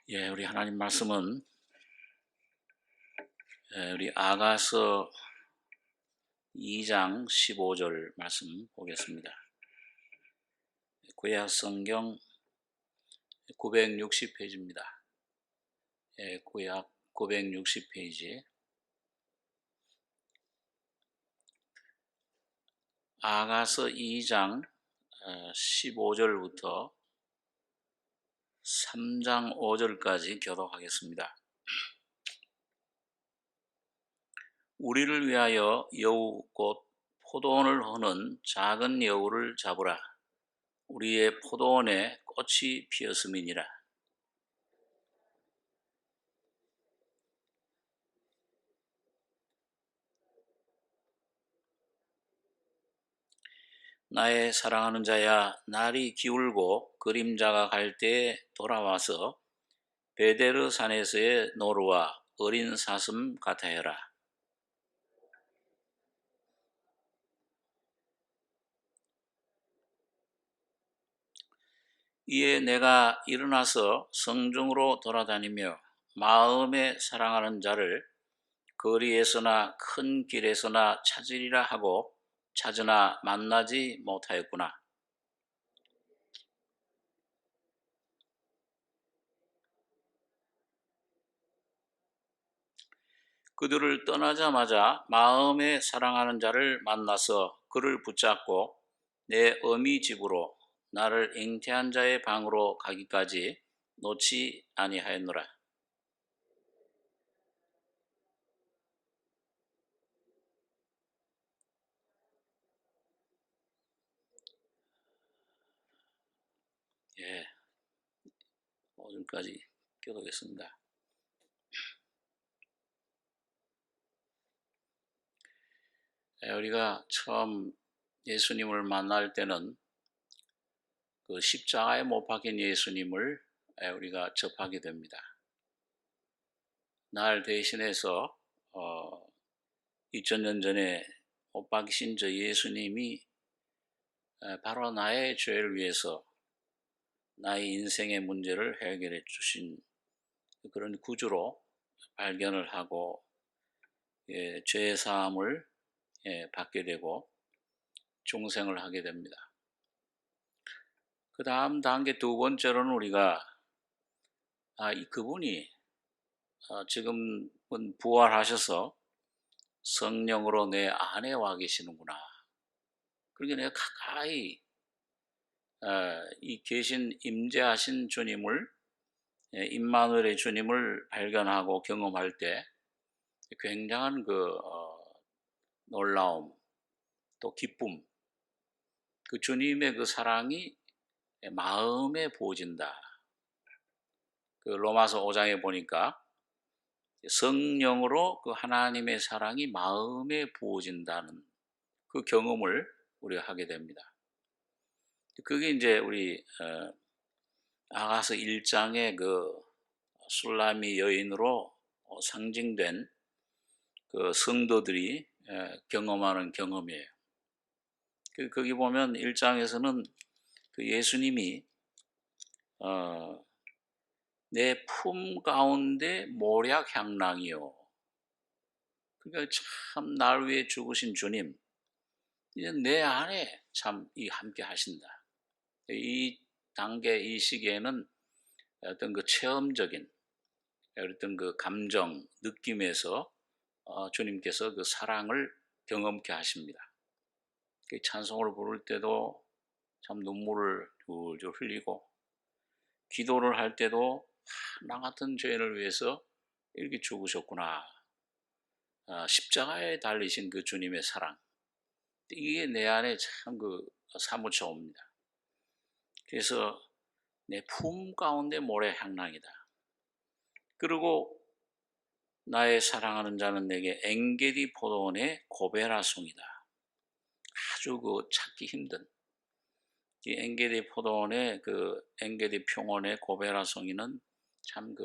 우리 하나님 말씀은 우리 아가서 2장 15절 말씀 보겠습니다. 구약 성경 960페이지입니다. 구약 960페이지 아가서 2장 15절부터 3장 5절까지 교독하겠습니다. 우리를 위하여 여우 곧 포도원을 허는 작은 여우를 잡으라. 우리의 포도원에 꽃이 피었음이니라. 나의 사랑하는 자야, 날이 기울고 그림자가 갈 때에 돌아와서 베데르 산에서의 노루와 어린 사슴 같아여라. 이에 내가 일어나서 성중으로 돌아다니며 마음에 사랑하는 자를 거리에서나 큰 길에서나 찾으리라 하고 찾으나 만나지 못하였구나. 그들을 떠나자마자 마음에 사랑하는 자를 만나서 그를 붙잡고 내 어미 집으로 나를 잉태한 자의 방으로 가기까지 놓지 아니하였노라. 오늘까지 교독했습니다. 우리가 처음 예수님을 만날 때는 그 십자가에 못 박힌 예수님을 우리가 접하게 됩니다. 날 대신해서 2000년 전에 못 박히신 저 예수님이 바로 나의 죄를 위해서 나의 인생의 문제를 해결해 주신 그런 구주로 발견을 하고 죄 사함을 받게 되고 중생을 하게 됩니다. 그 다음 단계 두 번째로는 우리가 그분이 지금은 부활하셔서 성령으로 내 안에 와 계시는구나. 그러니까 내가 가까이 이 계신 임재하신 주님을 임마누엘의 주님을 발견하고 경험할 때 굉장한 놀라움 또 기쁨, 그 주님의 그 사랑이 마음에 부어진다. 그 로마서 5장에 보니까 성령으로 그 하나님의 사랑이 마음에 부어진다는 그 경험을 우리가 하게 됩니다. 그게 이제 우리 아가서 1장의 그 술라미 여인으로 상징된 그 성도들이 경험하는 경험이에요. 거기 보면 1장에서는 그 예수님이 내 품 가운데 모략 향랑이요. 그러니까 참 날 위해 죽으신 주님, 이제 내 안에 참 함께 하신다. 이 단계, 이 시기에는 어떤 그 체험적인 어떤 그 감정, 느낌에서 주님께서 그 사랑을 경험케 하십니다. 찬송을 부를 때도 참 눈물을 줄줄 흘리고, 기도를 할 때도 나 같은 죄인을 위해서 이렇게 죽으셨구나. 십자가에 달리신 그 주님의 사랑, 이게 내 안에 참 사무쳐 옵니다. 그래서 내 품 가운데 모래 향랑이다. 그리고 나의 사랑하는 자는 내게 엔게디 포도원의 고베라송이다. 아주 찾기 힘든 이 엔게디 포도원의 엔게디 평원의 고베라송이는 참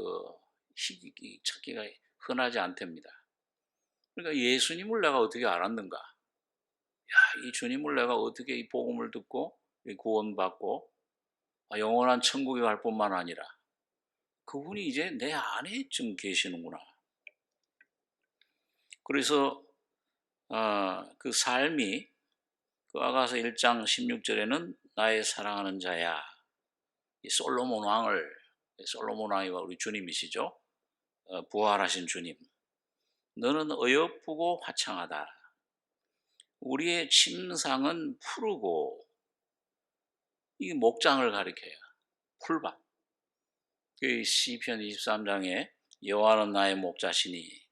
찾기가 흔하지 않답니다. 그러니까 예수님을 내가 어떻게 알았는가? 이 주님을 내가 어떻게 이 복음을 듣고 구원받고 영원한 천국에 갈 뿐만 아니라 그분이 이제 내 안에 지금 계시는구나. 그래서 그 삶이 그 아가서 1장 16절에는 나의 사랑하는 자야. 이 솔로몬 왕이 우리 주님이시죠. 부활하신 주님. 너는 어여쁘고 화창하다. 우리의 침상은 푸르고, 이 목장을 가리켜요. 풀밭. 그 시편 23장에 여호와는 나의 목자시니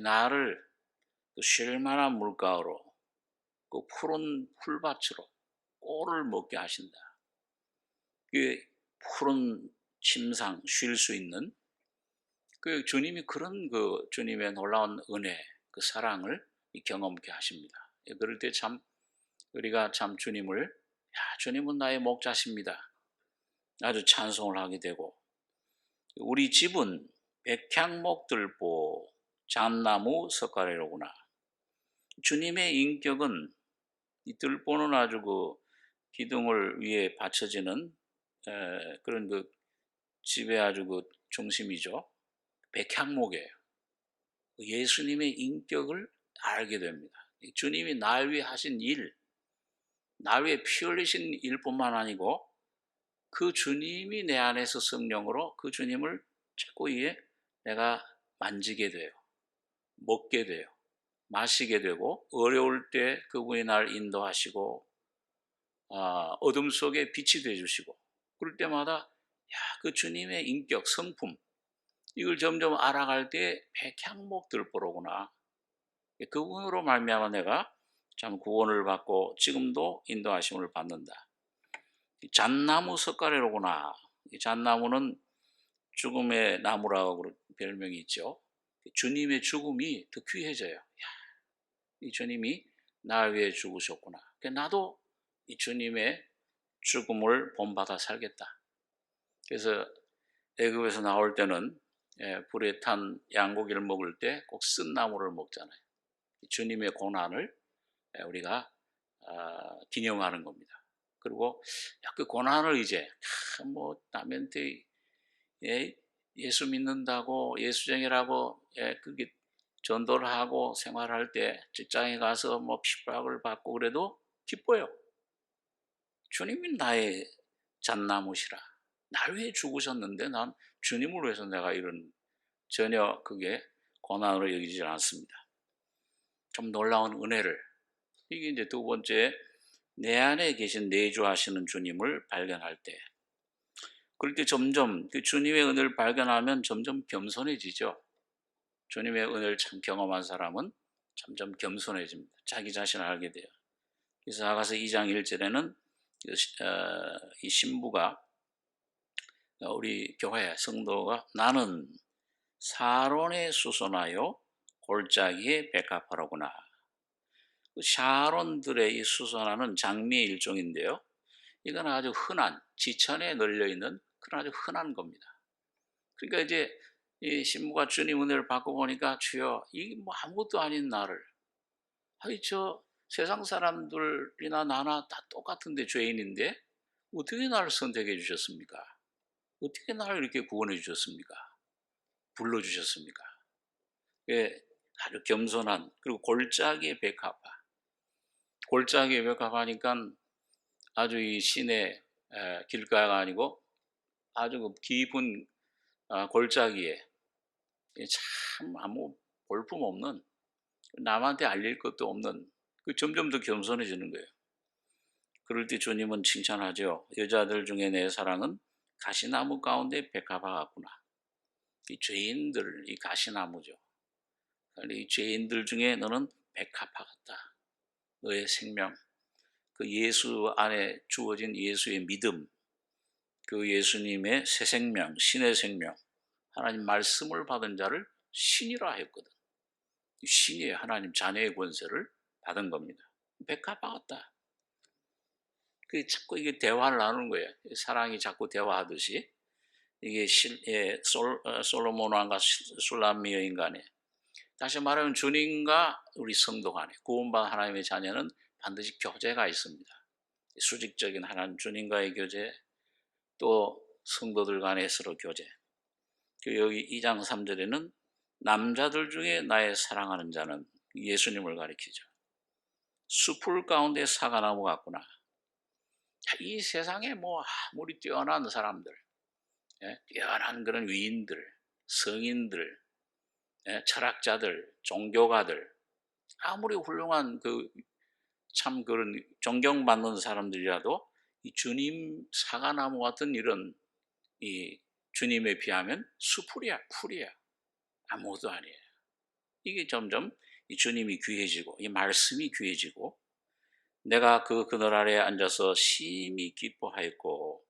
나를 그 쉴 만한 물가로 그 푸른 풀밭으로 꼴을 먹게 하신다. 그 푸른 침상 쉴 수 있는 그 주님이 그런 그 주님의 놀라운 은혜, 그 사랑을 경험케 하십니다. 그럴 때 참 우리가 참 주님을 주님은 나의 목자십니다. 아주 찬송을 하게 되고, 우리 집은 백향목들보 잣나무 석가래로구나. 주님의 인격은 이 들보는 아주 그 기둥을 위에 받쳐지는 그런 그 집의 아주 그 중심이죠. 백향목이에요. 예수님의 인격을 알게 됩니다. 주님이 날 위해 하신 일, 날 위해 피 흘리신 일뿐만 아니고 그 주님이 내 안에서 성령으로 그 주님을 자꾸 내가 만지게 돼요. 먹게 돼요. 마시게 되고, 어려울 때 그분이 날 인도하시고, 어둠 속에 빛이 되어주시고, 그럴 때마다 그 주님의 인격, 성품, 이걸 점점 알아갈 때 백향목들보로구나. 그분으로 말미암아 내가 참 구원을 받고 지금도 인도하심을 받는다. 잣나무 석가래로구나. 이 잣나무는 죽음의 나무라고 별명이 있죠. 주님의 죽음이 더 귀해져요. 이 주님이 나를 위해 죽으셨구나. 나도 이 주님의 죽음을 본받아 살겠다. 그래서 애굽에서 나올 때는 불에 탄 양고기를 먹을 때 꼭 쓴 나무를 먹잖아요. 주님의 고난을 우리가 기념하는 겁니다. 그리고 그 고난을 이제 뭐 남한테 예수 믿는다고 예수쟁이라고 그게 전도를 하고 생활할 때 직장에 가서 뭐 핍박을 받고 그래도 기뻐요. 주님이 나의 잣나무시라. 날 위해 죽으셨는데 난 주님을 위해서 내가 이런 전혀 그게 고난으로 여기지 않습니다. 좀 놀라운 은혜를, 이게 이제 두 번째, 내 안에 계신 내주하시는 주님을 발견할 때, 그럴 때 점점 그 주님의 은혜를 발견하면 점점 겸손해지죠. 주님의 은혜를 참 경험한 사람은 점점 겸손해집니다. 자기 자신을 알게 돼요. 그래서 아가서 2장 1절에는 이 신부가, 우리 교회 성도가 나는 사론에 수선하여 골짜기에 백합화로구나. 샤론들의 이 수선화는 장미의 일종인데요. 이건 아주 흔한, 지천에 널려있는 그런 아주 흔한 겁니다. 그러니까 이제 이 신부가 주님 은혜를 받고 보니까 주여, 이 뭐 아무것도 아닌 나를, 저 세상 사람들이나 나나 다 똑같은데 죄인인데 어떻게 나를 선택해 주셨습니까? 어떻게 나를 이렇게 구원해 주셨습니까? 불러주셨습니까? 아주 겸손한, 그리고 골짜기의 백합화. 골짜기의 백합화니까 아주 이 시내 길가가 아니고 아주 그 깊은 골짜기에 참 아무 볼품 없는, 남한테 알릴 것도 없는, 점점 더 겸손해지는 거예요. 그럴 때 주님은 칭찬하죠. 여자들 중에 내 사랑은 가시나무 가운데 백합화 같구나. 이 죄인들, 이 가시나무죠. 이 죄인들 중에 너는 백합화 같다. 너의 생명, 그 예수 안에 주어진 예수의 믿음, 그 예수님의 새 생명, 신의 생명, 하나님 말씀을 받은 자를 신이라 했거든. 신이 하나님 자녀의 권세를 받은 겁니다. 백합화 같다. 자꾸 이게 대화를 나누는 거예요. 사랑이 자꾸 대화하듯이. 이게 솔로몬 왕과 술람 여인 간에, 다시 말하면 주님과 우리 성도 간에, 구원받은 하나님의 자녀는 반드시 교제가 있습니다. 수직적인 하나님 주님과의 교제, 또 성도들 간의 서로 교제. 여기 2장 3절에는 남자들 중에 나의 사랑하는 자는 예수님을 가리키죠. 숲풀 가운데 사과나무 같구나. 이 세상에 뭐 아무리 뛰어난 사람들, 뛰어난 그런 위인들, 성인들, 철학자들, 종교가들, 아무리 훌륭한 참 그런 존경받는 사람들이라도 이 주님 사과나무 같은 이런 이 주님에 비하면 수풀이야, 풀이야. 아무것도 아니에요. 이게 점점 이 주님이 귀해지고 이 말씀이 귀해지고 내가 그늘 아래에 앉아서 심히 기뻐하였고,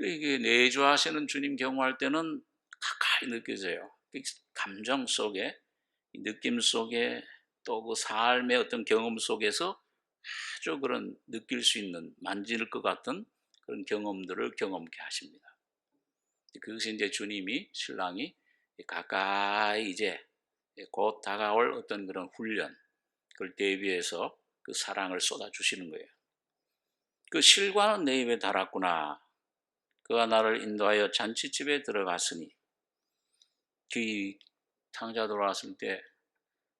이게 내주하시는 주님 경험할 때는 가까이 느껴져요. 감정 속에, 느낌 속에, 또 그 삶의 어떤 경험 속에서 아주 그런 느낄 수 있는, 만질 것 같은 그런 경험들을 경험케 하십니다. 그것이 이제 주님이, 신랑이 가까이 이제 곧 다가올 어떤 그런 훈련, 그걸 대비해서 그 사랑을 쏟아주시는 거예요. 그 실과는 내 입에 달았구나. 그가 나를 인도하여 잔치집에 들어갔으니. 그 탕자 돌아왔을 때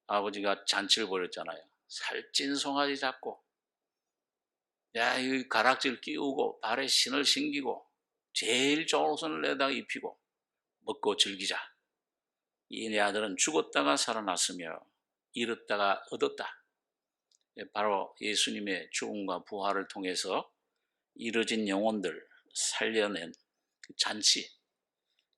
아버지가 잔치를 벌였잖아요. 살찐 송아지 잡고, 야, 이 가락질 끼우고, 발에 신을 신기고, 제일 좋은 옷을 내다 입히고, 먹고 즐기자. 이 내 아들은 죽었다가 살아났으며, 잃었다가 얻었다. 바로 예수님의 죽음과 부활을 통해서 이루어진 영혼들 살려낸 잔치,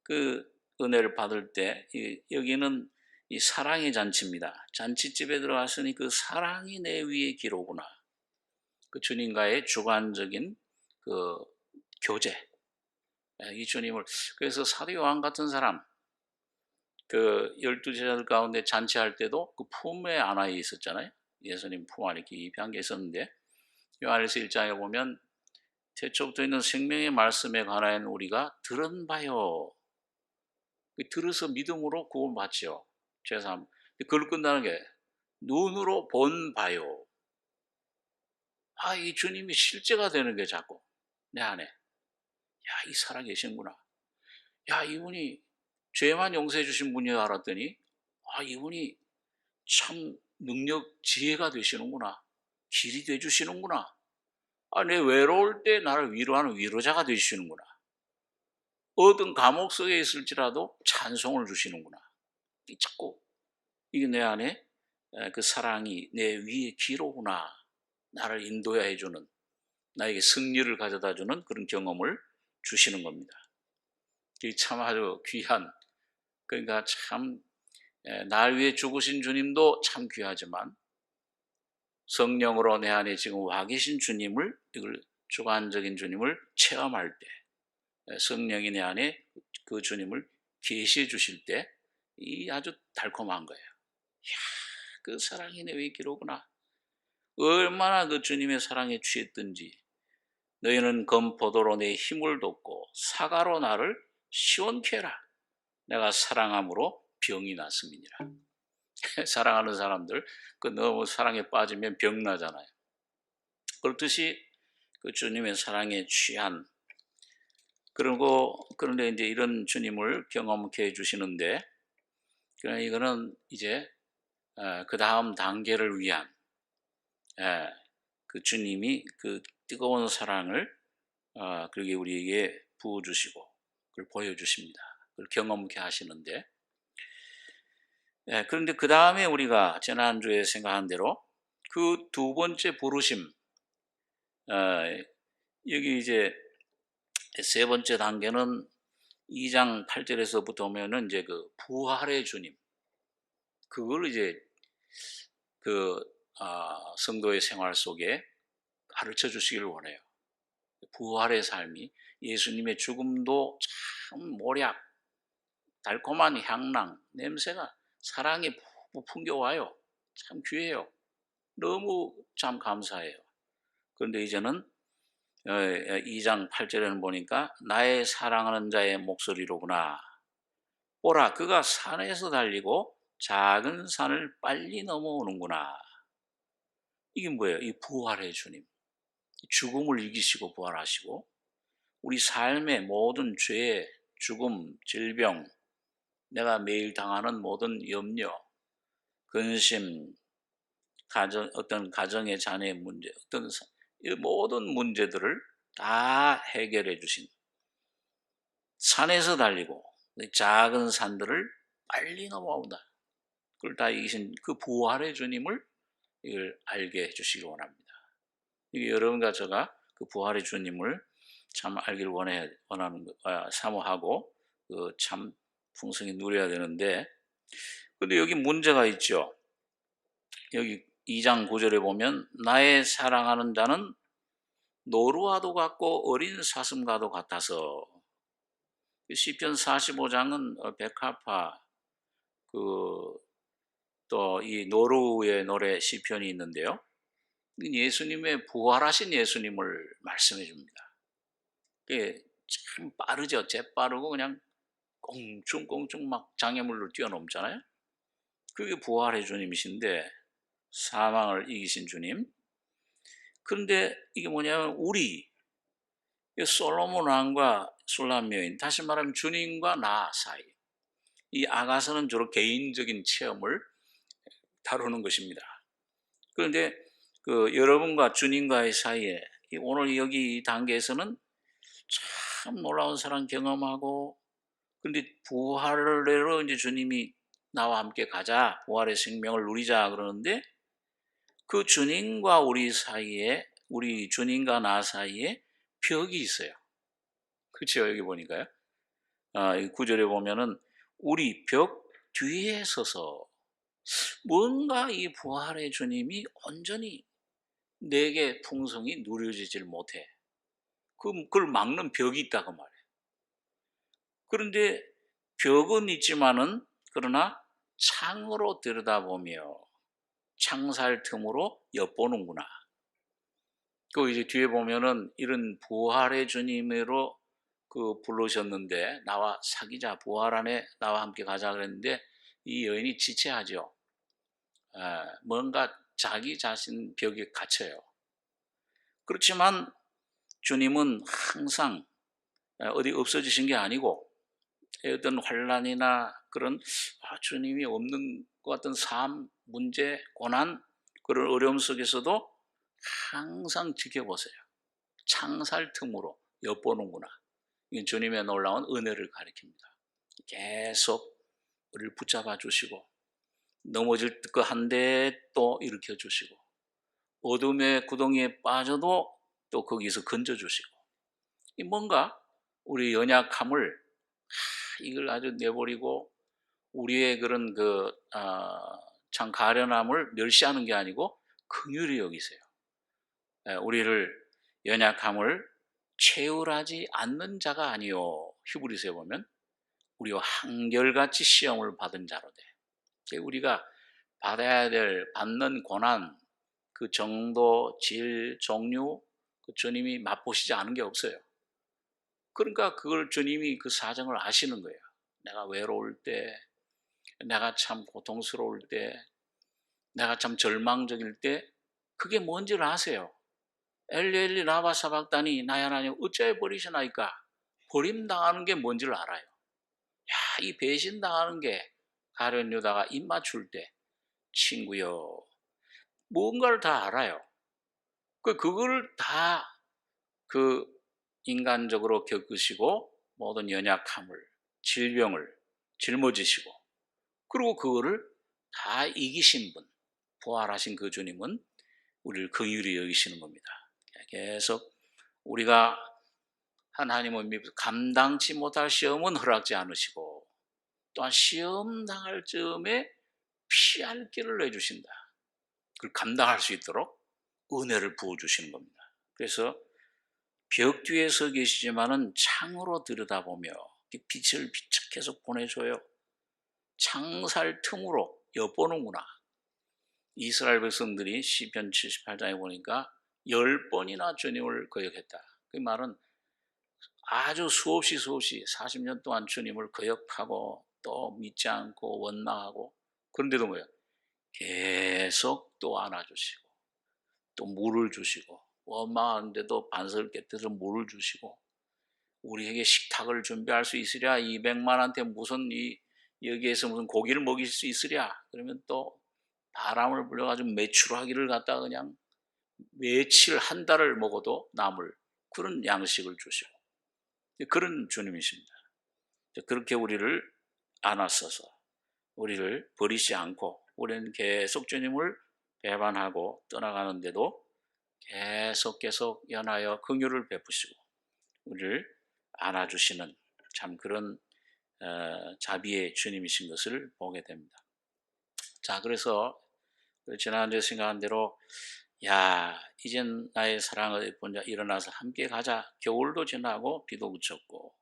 그 은혜를 받을 때 여기는 이 사랑의 잔치입니다. 잔치집에 들어갔으니 그 사랑이 내 위에 기로구나. 그 주님과의 주관적인 그 교제, 이 주님을, 그래서 사도 요한 같은 사람, 그 12제자들 가운데 잔치할 때도 그 품에 안아 있었잖아요. 예수님 품 안에 깊이 안겨 있었는데, 요한일서 1장에 보면 태초부터 있는 생명의 말씀에 관하여 우리가 들은 바요. 들어서 믿음으로 구원받죠. 죄사함. 그걸 끝나는 게 눈으로 본 바요. 이 주님이 실제가 되는 게 자꾸 내 안에. 야, 이 살아계신구나. 야, 이분이 죄만 용서해 주신 분이 알았더니 이분이 참 능력, 지혜가 되시는구나. 길이 돼 주시는구나. 내 외로울 때 나를 위로하는 위로자가 되시는구나. 어떤 감옥 속에 있을지라도 찬송을 주시는구나. 자꾸 이게 내 안에 그 사랑이 내 위에 기로구나. 나를 인도해 주는, 나에게 승리를 가져다 주는 그런 경험을 주시는 겁니다. 이게 참 아주 귀한, 그러니까 참 날 위해 죽으신 주님도 참 귀하지만 성령으로 내 안에 지금 와 계신 주님을, 이걸 주관적인 주님을 체험할 때, 성령이 내 안에 그 주님을 계시해 주실 때 이 아주 달콤한 거예요. 이야, 그 사랑이 내 위에 기로구나. 얼마나 그 주님의 사랑에 취했든지 너희는 검포도로 내 힘을 돋고 사과로 나를 시원케 해라. 내가 사랑함으로 병이 났음이니라. 사랑하는 사람들, 너무 사랑에 빠지면 병 나잖아요. 그렇듯이 그 주님의 사랑에 취한, 그런데 이제 이런 주님을 경험케 해주시는데, 그러나 이거는 이제 그 다음 단계를 위한, 그 주님이 그 뜨거운 사랑을 그렇게 우리에게 부어주시고 그걸 보여주십니다. 그걸 경험케 하시는데, 그런데 그 다음에 우리가 지난주에 생각한 대로 그 두 번째 부르심, 여기 이제 세 번째 단계는 2장 8절에서부터 보면은 이제 그 부활의 주님, 그걸 이제 성도의 생활 속에 가르쳐 주시기를 원해요. 부활의 삶이, 예수님의 죽음도 참 모략, 달콤한 향랑, 냄새가 사랑이 푹푹 풍겨와요. 참 귀해요. 너무 참 감사해요. 그런데 이제는 2장 8절에는 보니까 나의 사랑하는 자의 목소리로구나. 오라, 그가 산에서 달리고 작은 산을 빨리 넘어오는구나. 이게 뭐예요? 이 부활의 주님. 죽음을 이기시고 부활하시고 우리 삶의 모든 죄, 죽음, 질병, 내가 매일 당하는 모든 염려, 근심, 어떤 가정의 자녀의 문제, 이 모든 문제들을 다 해결해 주신, 산에서 달리고 작은 산들을 빨리 넘어온다. 그걸 다 이기신 그 부활의 주님을 이걸 알게 해 주시기 원합니다. 이게 여러분과 제가 그 부활의 주님을 참 알기를 사모하고 참 풍성히 누려야 되는데, 근데 여기 문제가 있죠. 여기 2장 9절에 보면 나의 사랑하는 자는 노루와도 같고 어린 사슴과도 같아서. 시편 45장은 백합화 또 이 노루의 노래 시편이 있는데요. 예수님의 부활하신 예수님을 말씀해 줍니다. 그게 참 빠르죠. 재빠르고 그냥 꽁충꽁충 막 장애물로 뛰어넘잖아요. 그게 부활의 주님이신데, 사망을 이기신 주님. 그런데 이게 뭐냐면 솔로몬 왕과 술람 여인, 다시 말하면 주님과 나 사이, 이 아가서는 주로 개인적인 체험을 다루는 것입니다. 그런데 여러분과 주님과의 사이에 오늘 여기 이 단계에서는 참 놀라운 사랑 경험하고, 근데 부활로 이제 주님이 나와 함께 가자, 부활의 생명을 누리자 그러는데, 그 주님과 우리 사이에, 우리 주님과 나 사이에 벽이 있어요. 그렇죠? 여기 보니까요. 이 구절에 보면은 우리 벽 뒤에 서서 뭔가 이 부활의 주님이 온전히 내게 풍성히 누려지질 못해. 그걸 막는 벽이 있다고 말해요. 그런데 벽은 있지만은, 그러나 창으로 들여다보며 창살 틈으로 엿보는구나. 이제 뒤에 보면은 이런 부활의 주님으로 부르셨는데, 나와 사귀자, 부활 안에 나와 함께 가자 그랬는데, 이 여인이 지체하죠. 뭔가 자기 자신 벽에 갇혀요. 그렇지만 주님은 항상 어디 없어지신 게 아니고, 어떤 환난이나 그런 주님이 없는 것 같은 삶, 문제, 고난, 그런 어려움 속에서도 항상 지켜보세요. 창살 틈으로 엿보는구나. 이게 주님의 놀라운 은혜를 가리킵니다. 계속 우리를 붙잡아 주시고, 넘어질 거 한 대 또 일으켜 주시고, 어둠의 구덩이에 빠져도 또 거기서 건져 주시고, 뭔가 우리 연약함을 이걸 아주 내버리고 우리의 그런 참 가련함을 멸시하는 게 아니고 긍휼히 여기세요. 우리를 연약함을 채울하지 않는 자가 아니요, 히브리서에 보면 우리와 한결같이 시험을 받은 자로 돼. 우리가 받아야 될, 받는 고난, 그 정도, 질, 종류, 주님이 맛보시지 않은 게 없어요. 그러니까 그걸 주님이 그 사정을 아시는 거예요. 내가 외로울 때, 내가 참 고통스러울 때, 내가 참 절망적일 때, 그게 뭔지를 아세요. 엘리 라바 사박다니 나의 하나님 어찌하여 버리시나이까. 버림당하는 게 뭔지를 알아요. 이 배신당하는 게, 가룟 유다가 입 맞출 때 친구여, 뭔가를 다 알아요. 그걸 다 인간적으로 겪으시고, 모든 연약함을, 질병을 짊어지시고, 그리고 그거를 다 이기신 분, 부활하신 그 주님은 우리를 긍휼히 여기시는 겁니다. 계속 우리가 하나님을 믿고 감당치 못할 시험은 허락지 않으시고, 또한 시험 당할 즈음에 피할 길을 내주신다. 그걸 감당할 수 있도록 은혜를 부어주시는 겁니다. 그래서 벽 뒤에 서 계시지만은 창으로 들여다보며 빛을 계속 보내줘요. 창살 틈으로 엿보는구나. 이스라엘 백성들이 시편 78장에 보니까 10번이나 주님을 거역했다. 그 말은 아주 수없이 40년 동안 주님을 거역하고 또 믿지 않고 원망하고, 그런데도 뭐예요? 계속 또 안아주시고, 또 물을 주시고, 원망하는데도 반석을 깨뜨려 물을 주시고, 우리에게 식탁을 준비할 수 있으랴, 200만한테 무슨 여기에서 무슨 고기를 먹일 수 있으랴, 그러면 또 바람을 불려가지고 메추라기를 갖다가 그냥 며칠 한 달을 먹어도 남을 그런 양식을 주시고, 그런 주님이십니다. 그렇게 우리를 안아서서 우리를 버리지 않고, 우리는 계속 주님을 배반하고 떠나가는데도 계속 연하여 긍휼을 베푸시고 우리를 안아주시는 참 그런 자비의 주님이신 것을 보게 됩니다. 자, 그래서 지난주에 생각한 대로, 야, 이젠 나의 사랑을 본자 일어나서 함께 가자. 겨울도 지나고 비도 그쳤고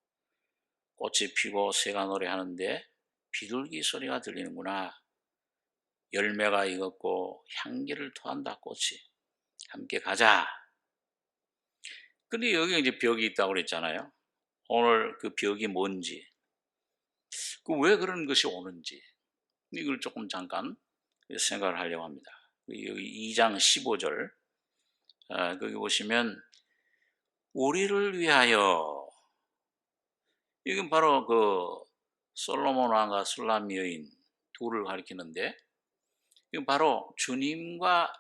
꽃이 피고 새가 노래하는데 비둘기 소리가 들리는구나. 열매가 익었고 향기를 토한다 꽃이. 함께 가자. 근데 여기 이제 벽이 있다고 그랬잖아요. 오늘 그 벽이 뭔지, 왜 그런 것이 오는지, 이걸 조금 잠깐 생각을 하려고 합니다. 여기 2장 15절, 거기 보시면 우리를 위하여, 이건 바로 그 솔로몬 왕과 술람 여인 둘을 가리키는데, 이건 바로 주님과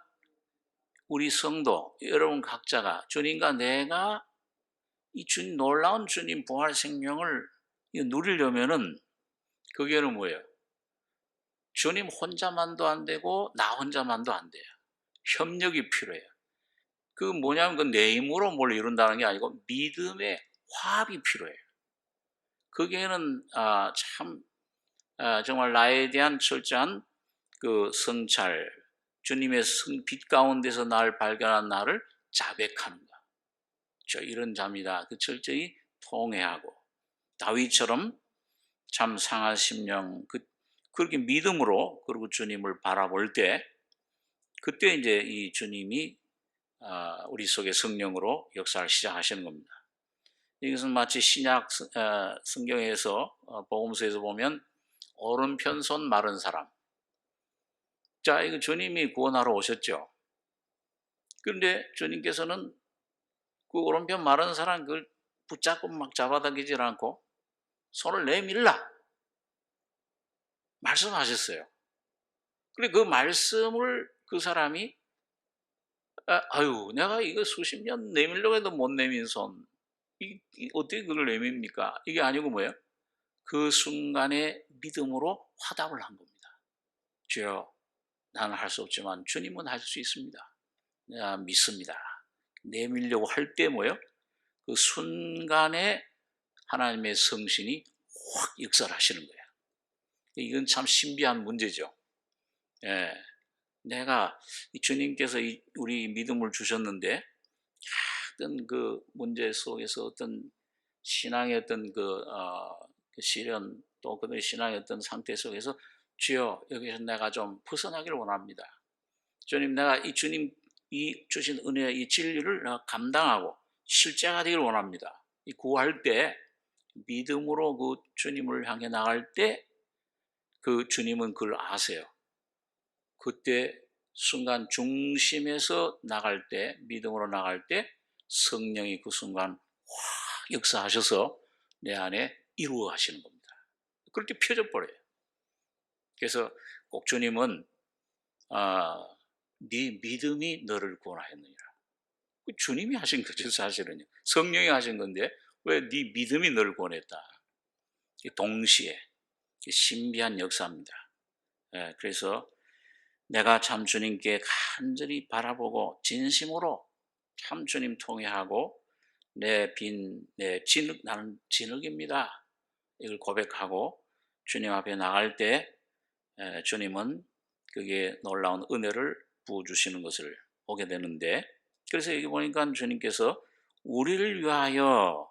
우리 성도 여러분 각자가, 주님과 내가 이 주님, 놀라운 주님 부활 생명을 누리려면은 그게는 뭐예요? 주님 혼자만도 안 되고 나 혼자만도 안 돼요. 협력이 필요해요. 그 뭐냐면 그 내 힘으로 뭘 이룬다는 게 아니고 믿음의 화합이 필요해요. 거기에는 참 정말 나에 대한 철저한 그 성찰, 주님의 빛 가운데서 나를 발견한 나를 자백하는 것, 이런 자입니다. 그 철저히 통회하고 다윗처럼 참 상한 심령, 그렇게 믿음으로 그리고 주님을 바라볼 때, 그때 이제 이 주님이 우리 속에 성령으로 역사를 시작하시는 겁니다. 이것은 마치 신약 성경에서 복음서에서 보면 오른편 손 마른 사람, 자, 이거 주님이 구원하러 오셨죠. 그런데 주님께서는 그 오른편 마른 사람 그걸 붙잡고 막 잡아당기질 않고 손을 내밀라 말씀하셨어요. 그래, 그 말씀을 그 사람이 아유, 내가 이거 수십 년 내밀려고 해도 못 내민 손, 어떻게 그걸 내밉니까? 이게 아니고 뭐예요? 그 순간에 믿음으로 화답을 한 겁니다. 주여, 나는 할 수 없지만 주님은 할 수 있습니다. 내가 믿습니다. 내밀려고 할 때 뭐예요? 그 순간에 하나님의 성신이 확 역사를 하시는 거예요. 이건 참 신비한 문제죠. 예, 내가 주님께서 우리 믿음을 주셨는데 어떤 그 문제 속에서 어떤 신앙의 어떤 그 시련, 또 그 신앙의 어떤 상태 속에서 주여, 여기서 내가 좀 벗어나기를 원합니다. 주님, 내가 이 주님 이 주신 은혜, 이 진리를 내가 감당하고 실제가 되기를 원합니다. 이 구할 때 믿음으로 그 주님을 향해 나갈 때 그 주님은 그걸 아세요. 그때 순간 중심에서 나갈 때, 믿음으로 나갈 때 성령이 그 순간 확 역사하셔서 내 안에 이루어 하시는 겁니다. 그렇게 펴져 버려요. 그래서 꼭 주님은 네 믿음이 너를 구원하였느니라. 주님이 하신 거죠, 사실은요. 성령이 하신 건데 왜 네 믿음이 너를 구원했다. 동시에 신비한 역사입니다. 그래서 내가 참 주님께 간절히 바라보고 진심으로 참 주님 통회하고 내 진흙, 나는 진흙입니다, 이걸 고백하고 주님 앞에 나갈 때 주님은 그게 놀라운 은혜를 부어주시는 것을 보게 되는데, 그래서 여기 보니까 주님께서 우리를 위하여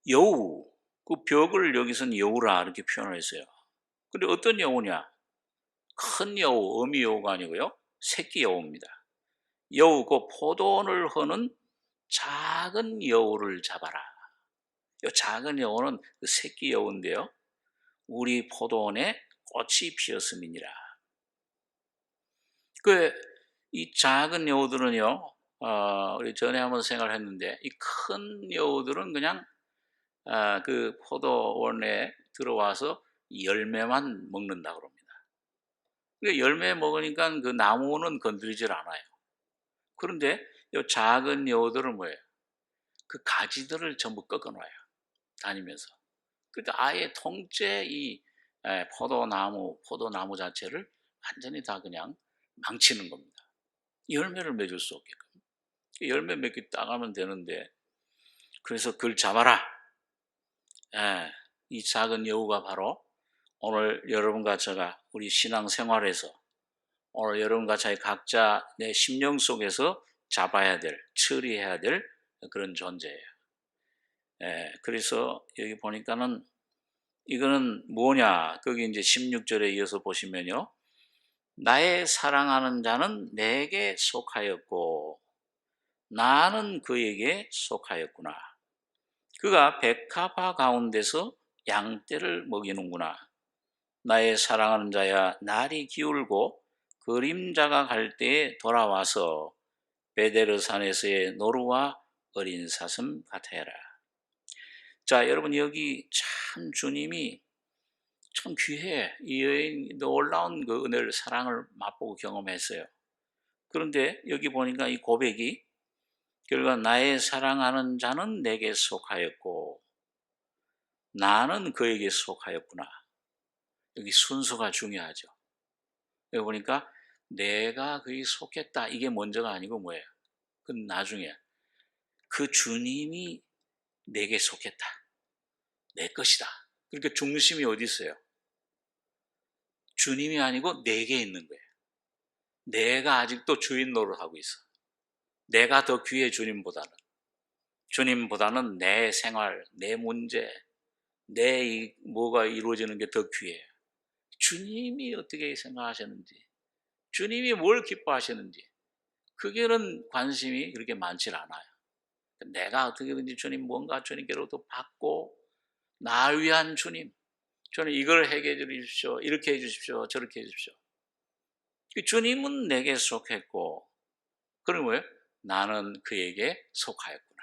여우, 그 벽을 여기서는 여우라 이렇게 표현을 했어요. 근데 어떤 여우냐? 큰 여우, 어미 여우가 아니고요, 새끼 여우입니다. 여우, 그 포도원을 허는 작은 여우를 잡아라. 이 작은 여우는 그 새끼 여우인데요, 우리 포도원에 꽃이 피었음이니라. 이 작은 여우들은요, 우리 전에 한번 생활했는데 이 큰 여우들은 그냥 그 포도원에 들어와서 열매만 먹는다 그럽니다. 그 열매 먹으니까 그 나무는 건드리질 않아요. 그런데 이 작은 여우들은 뭐예요? 그 가지들을 전부 꺾어 놔요. 다니면서. 그러니까 아예 통째 이 포도나무 자체를 완전히 다 그냥 망치는 겁니다. 열매를 맺을 수 없게끔. 열매 몇 개 따가면 되는데, 그래서 그걸 잡아라. 이 작은 여우가 바로 오늘 여러분과 제가 우리 신앙생활에서 오늘 여러분과 저희 각자 내 심령 속에서 잡아야 될, 처리해야 될 그런 존재예요. 그래서 여기 보니까는 이거는 뭐냐? 거기 이제 16절에 이어서 보시면요. 나의 사랑하는 자는 내게 속하였고 나는 그에게 속하였구나. 그가 백합화 가운데서 양떼를 먹이는구나. 나의 사랑하는 자야, 날이 기울고 그림자가 갈 때에 돌아와서 베데르 산에서의 노루와 어린 사슴 같아라. 자, 여러분 여기 참 주님이 참 귀해. 이 여인 놀라운 그 은혜를, 사랑을 맛보고 경험했어요. 그런데 여기 보니까 이 고백이 결과 나의 사랑하는 자는 내게 속하였고 나는 그에게 속하였구나. 여기 순서가 중요하죠. 여기 보니까 내가 그에게 속했다. 이게 먼저가 아니고 뭐예요? 그건 나중에. 그 주님이 내게 속했다. 내 것이다. 그러니까 중심이 어디 있어요? 주님이 아니고 내게 있는 거예요. 내가 아직도 주인 노릇하고 있어. 내가 더 귀해, 주님보다는. 주님보다는 내 생활, 내 문제, 내 뭐가 이루어지는 게 더 귀해요. 주님이 어떻게 생각하셨는지, 주님이 뭘 기뻐하시는지, 그게는 관심이 그렇게 많지 않아요. 내가 어떻게든지 주님 뭔가 주님께로부터 받고, 나 위한 주님, 저는 이걸 해결해 주십시오, 이렇게 해 주십시오, 저렇게 해 주십시오. 주님은 내게 속했고, 그럼 뭐예요? 나는 그에게 속하였구나.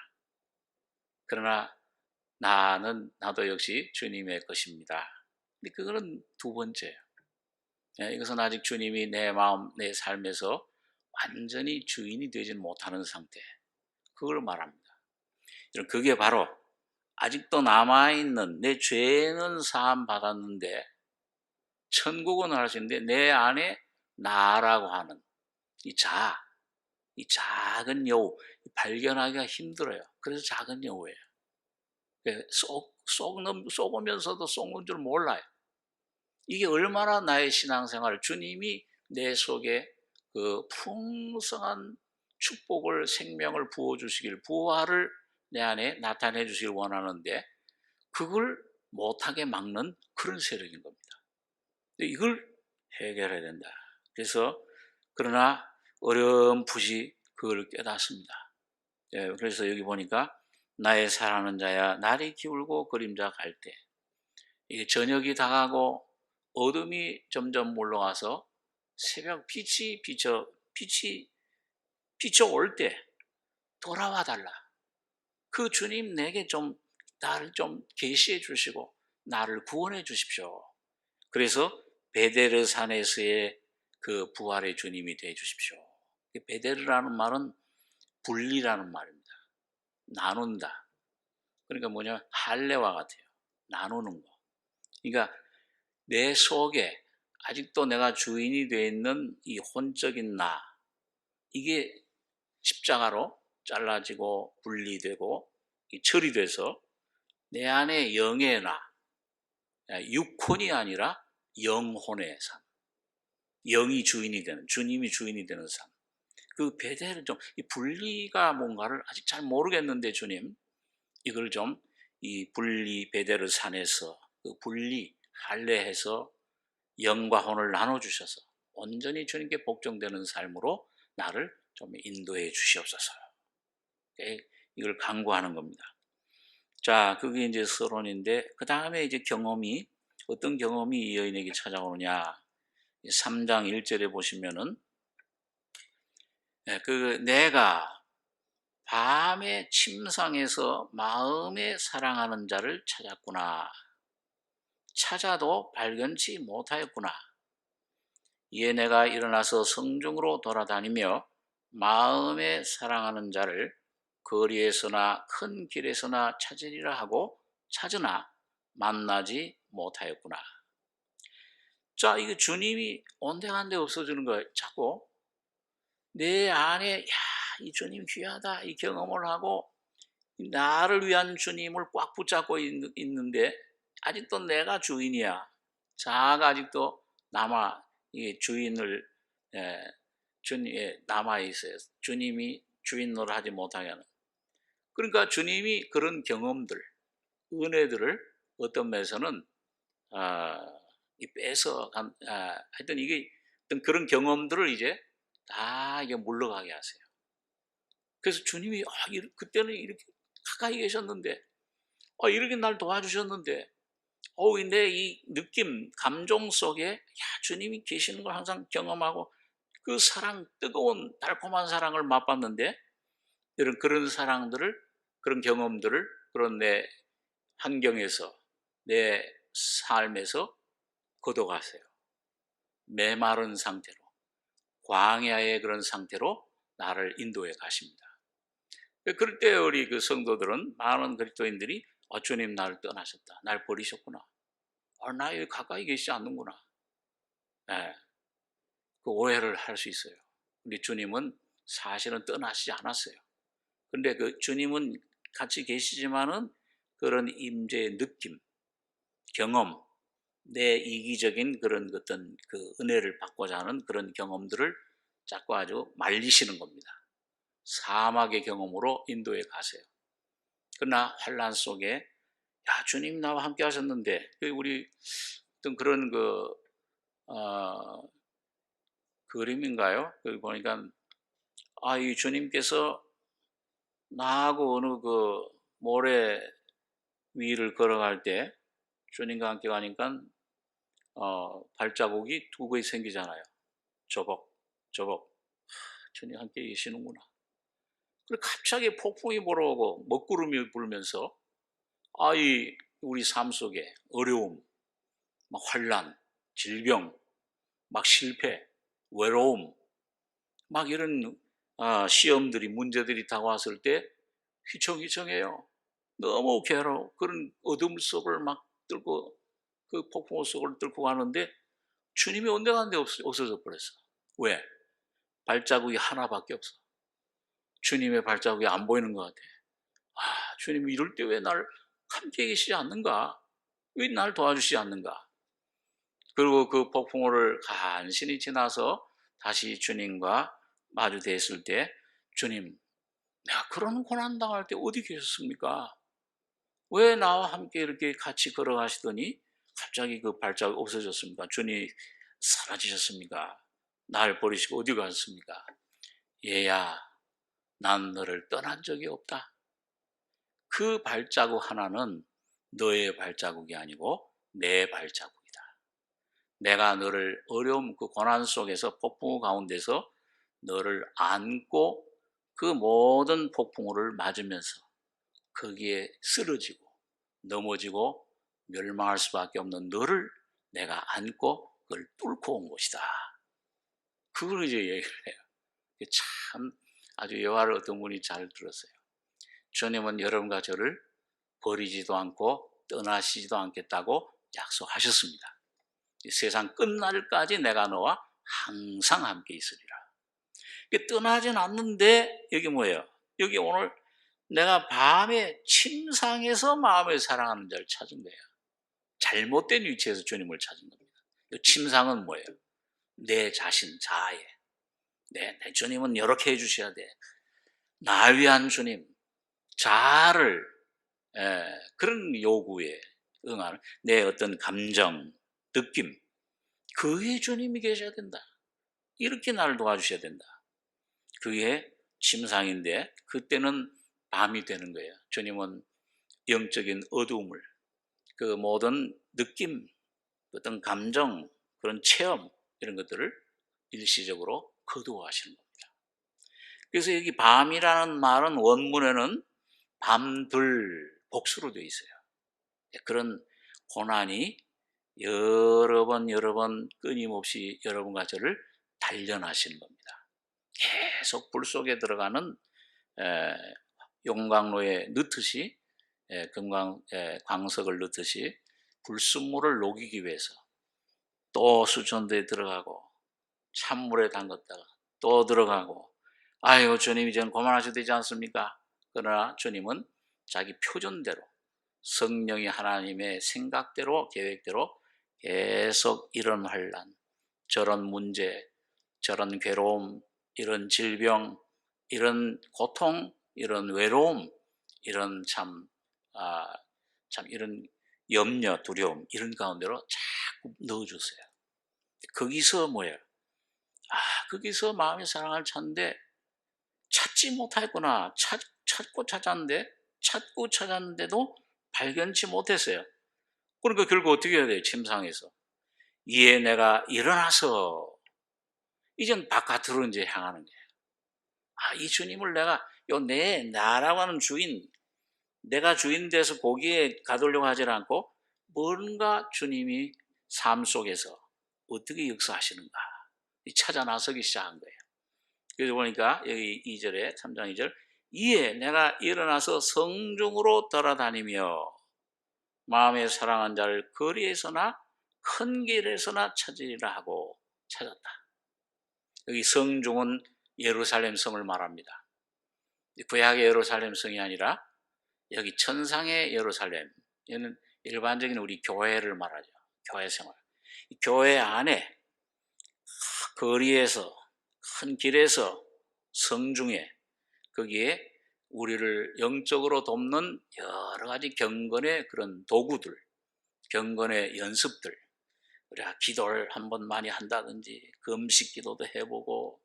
그러나 나도 역시 주님의 것입니다. 근데 그거는 두 번째예요. 이것은 아직 주님이 내 마음, 내 삶에서 완전히 주인이 되지 못하는 상태. 그걸 말합니다. 그게 바로 아직도 남아있는, 내 죄는 사함 받았는데 천국은 할 수 있는데 내 안에 나라고 하는 이 작은 여우, 발견하기가 힘들어요. 그래서 작은 여우예요. 쏘으면서도 쏘는 줄 몰라요. 이게 얼마나 나의 신앙생활, 주님이 내 속에 그 풍성한 축복을, 생명을 부어주시길, 부활을 내 안에 나타내 주시길 원하는데 그걸 못하게 막는 그런 세력인 겁니다. 이걸 해결해야 된다. 그래서 그러나 어렴풋이 그걸 깨닫습니다. 그래서 여기 보니까 나의 사랑하는 자야, 날이 기울고 그림자 갈 때, 이게 저녁이 다가고 어둠이 점점 물러가서 새벽 빛이 비춰올 때 돌아와 달라. 그 주님 내게 좀, 나를 좀 계시해 주시고 나를 구원해 주십시오. 그래서 베데르 산에서의 그 부활의 주님이 되어 주십시오. 베데르라는 말은 분리라는 말입니다. 나눈다. 그러니까 뭐냐, 할례와 같아요. 나누는 거. 그러니까 내 속에 아직도 내가 주인이 되어 있는 이 혼적인 나, 이게 십자가로 잘라지고 분리되고 처리돼서 내 안에 영의 나, 육혼이 아니라 영혼의 삶, 영이 주인이 되는, 주님이 주인이 되는 삶. 그 배대를 좀, 이 분리가 뭔가를 아직 잘 모르겠는데 주님, 이걸 좀 이 분리 베데르 산에서 그 분리 할례해서 영과 혼을 나눠주셔서 온전히 주님께 복종되는 삶으로 나를 좀 인도해 주시옵소서. 이걸 간구하는 겁니다. 자, 그게 이제 서론인데, 그 다음에 이제 경험이, 어떤 경험이 이 여인에게 찾아오느냐. 3장 1절에 보시면은, 내가 밤의 침상에서 마음에 사랑하는 자를 찾았구나. 찾아도 발견치 못하였구나. 이에 내가 일어나서 성중으로 돌아다니며 마음에 사랑하는 자를 거리에서나 큰 길에서나 찾으리라 하고 찾으나 만나지 못하였구나. 자, 이거 주님이 온데간데 없어지는 거예요. 자꾸 내 안에 이 주님 귀하다 이 경험을 하고 나를 위한 주님을 꽉 붙잡고 있는데 아직도 내가 주인이야. 자아가 아직도 남아 이 주인을 주님에 남아 있어요. 주님이 주인 노릇 하지 못하게 하는. 그러니까 주님이 그런 경험들, 은혜들을 어떤 면에서는 하여튼 이게 어떤 그런 경험들을 이제 다 이게 물러가게 하세요. 그래서 주님이 그때는 이렇게 가까이 계셨는데, 이렇게 날 도와주셨는데, 내 이 느낌, 감정 속에 주님이 계시는 걸 항상 경험하고 그 사랑, 뜨거운 달콤한 사랑을 맛봤는데 그런 사랑들을, 그런 경험들을 그런 내 환경에서, 내 삶에서 걷어가세요. 메마른 상태로, 광야의 그런 상태로 나를 인도해 가십니다. 그럴 때 우리 그 성도들은, 많은 그리스도인들이 주님 나를 떠나셨다, 날 버리셨구나, 나 여기 가까이 계시지 않는구나, 그 오해를 할 수 있어요. 우리 주님은 사실은 떠나시지 않았어요. 근데 그 주님은 같이 계시지만은 그런 임재의 느낌, 경험, 내 이기적인 그런 어떤 그 은혜를 받고자 하는 그런 경험들을 자꾸 아주 말리시는 겁니다. 사막의 경험으로 인도해 가세요. 그러나 환난 속에 주님 나와 함께 하셨는데, 우리 어떤 그런 그림인가요? 거기 보니까 이 주님께서 나하고 어느 그 모래 위를 걸어갈 때 주님과 함께 가니까 발자국이 두 개 생기잖아요. 조벅. 주님 함께 계시는구나. 그리고 갑자기 폭풍이 불어오고 먹구름이 불면서 우리 삶 속에 어려움, 막 환난, 질병, 막 실패, 외로움, 막 이런 시험들이, 문제들이 다가왔을 때 휘청휘청해요. 너무 괴로워. 그런 어둠 속을 막 뚫고, 그 폭풍 속을 뚫고 가는데 주님이 온데간데 없어져 버렸어. 왜? 발자국이 하나밖에 없어. 주님의 발자국이 안 보이는 것 같아. 주님이 이럴 때 왜 날 함께 계시지 않는가? 왜 날 도와주시지 않는가? 그리고 그 폭풍우를 간신히 지나서 다시 주님과 마주됐을 때, 주님, 내가 그런 고난 당할 때 어디 계셨습니까? 왜 나와 함께 이렇게 같이 걸어가시더니 갑자기 그 발자국이 없어졌습니까? 주님 사라지셨습니까? 날 버리시고 어디 가셨습니까? 얘야, 난 너를 떠난 적이 없다. 그 발자국 하나는 너의 발자국이 아니고 내 발자국이다. 내가 너를 어려움, 그 고난 속에서, 폭풍우 가운데서 너를 안고 그 모든 폭풍우를 맞으면서 거기에 쓰러지고 넘어지고 멸망할 수밖에 없는 너를 내가 안고 그걸 뚫고 온 것이다. 그걸 이제 얘기를 해요. 참 아주 여화를 어떤 분이 잘 들었어요. 주님은 여러분과 저를 버리지도 않고 떠나시지도 않겠다고 약속하셨습니다. 세상 끝날까지 내가 너와 항상 함께 있으리라. 떠나진 않는데, 여기 뭐예요? 여기 오늘 내가 밤에 침상에서 마음을 사랑하는 자를 찾은 거예요. 잘못된 위치에서 주님을 찾은 겁니다. 침상은 뭐예요? 내 자신, 자아에. 내 주님은 이렇게 해주셔야 돼. 나 위한 주님, 자아를, 그런 요구에 응하는 내 어떤 감정, 느낌, 그에 주님이 계셔야 된다. 이렇게 나를 도와주셔야 된다. 그게 침상인데 그때는 밤이 되는 거예요. 주님은 영적인 어두움을, 그 모든 느낌, 어떤 감정, 그런 체험, 이런 것들을 일시적으로 거두어 하시는 겁니다. 그래서 여기 밤이라는 말은 원문에는 밤들 복수로 되어 있어요. 그런 고난이 여러 번 끊임없이 여러분과 저를 단련하시는 겁니다. 계속 불 속에 들어가는 용광로에 넣듯이 광석을 넣듯이 불순물을 녹이기 위해서 또 수천대에 들어가고 찬물에 담갔다가 또 들어가고, 아유 주님 이제는 그만하셔도 되지 않습니까? 그러나 주님은 자기 표준대로 성령이 하나님의 생각대로 계획대로 계속 이런 환난, 저런 문제, 저런 괴로움, 이런 질병, 이런 고통, 이런 외로움, 이런 참 이런 염려, 두려움, 이런 가운데로 자꾸 넣어주세요. 거기서 뭐예요? 거기서 마음의 사랑을 찾는데 찾지 못했구나. 찾고 찾았는데도 발견치 못했어요. 그러니까 결국 어떻게 해야 돼요? 침상에서. 이에 내가 일어나서 이젠 바깥으로 이제 향하는 거예요. 이 주님을 내가 나라고 하는 주인, 내가 주인 돼서 거기에 가두려고 하지 않고 뭔가 주님이 삶 속에서 어떻게 역사하시는가 찾아 나서기 시작한 거예요. 그래서 보니까 여기 2절에 3장 2절, 이에 내가 일어나서 성중으로 돌아다니며 마음에 사랑한 자를 거리에서나 큰 길에서나 찾으리라 하고 찾았다. 여기 성중은 예루살렘 성을 말합니다. 구약의 예루살렘 성이 아니라 여기 천상의 예루살렘, 얘는 일반적인 우리 교회를 말하죠. 교회 생활. 교회 안에 거리에서, 큰 길에서, 성중에, 거기에 우리를 영적으로 돕는 여러 가지 경건의 그런 도구들, 경건의 연습들, 우리가 기도를 한번 많이 한다든지 금식 기도도 해보고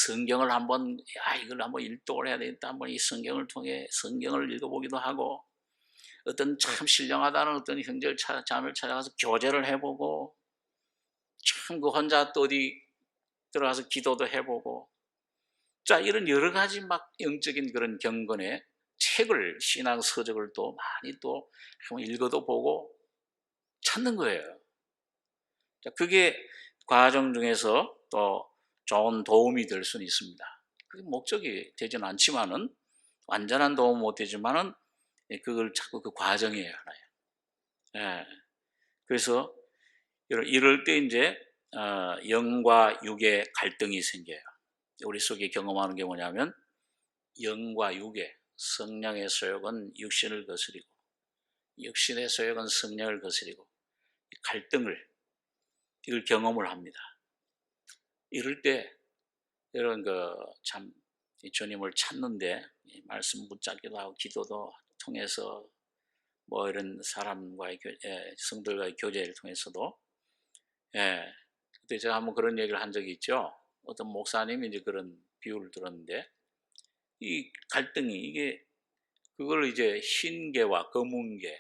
성경을 한번 이걸 한번 일독을 해야 되겠다, 한번 이 성경을 통해 성경을 읽어보기도 하고, 어떤 참 신령하다는 어떤 형제를 자매를 찾아가서 교제를 해보고, 참 그 혼자 또 어디 들어가서 기도도 해보고, 자 이런 여러 가지 막 영적인 그런 경건의 책을, 신앙 서적을 또 많이 또 한번 읽어도 보고 찾는 거예요. 자, 그게 과정 중에서 또 좋은 도움이 될 수는 있습니다. 그게 목적이 되지는 않지만은, 완전한 도움은 못 되지만은 그걸 자꾸 그 과정이에요, 하나요. 예. 그래서 이럴 때 이제 영과 육의 갈등이 생겨요. 우리 속에 경험하는 게 뭐냐면, 영과 육의, 성령의 소욕은 육신을 거스리고 육신의 소욕은 성령을 거스리고 갈등을, 이걸 경험을 합니다. 이럴 때 이런 참 주님을 찾는데 말씀 붙잡기도 하고 기도도 통해서 뭐 이런 사람과의 성들과의 교제를 통해서도, 그때 제가 한번 그런 얘기를 한 적이 있죠. 어떤 목사님이 이제 그런 비유를 들었는데, 이 갈등이 이게 그걸 이제 흰개와 검은개,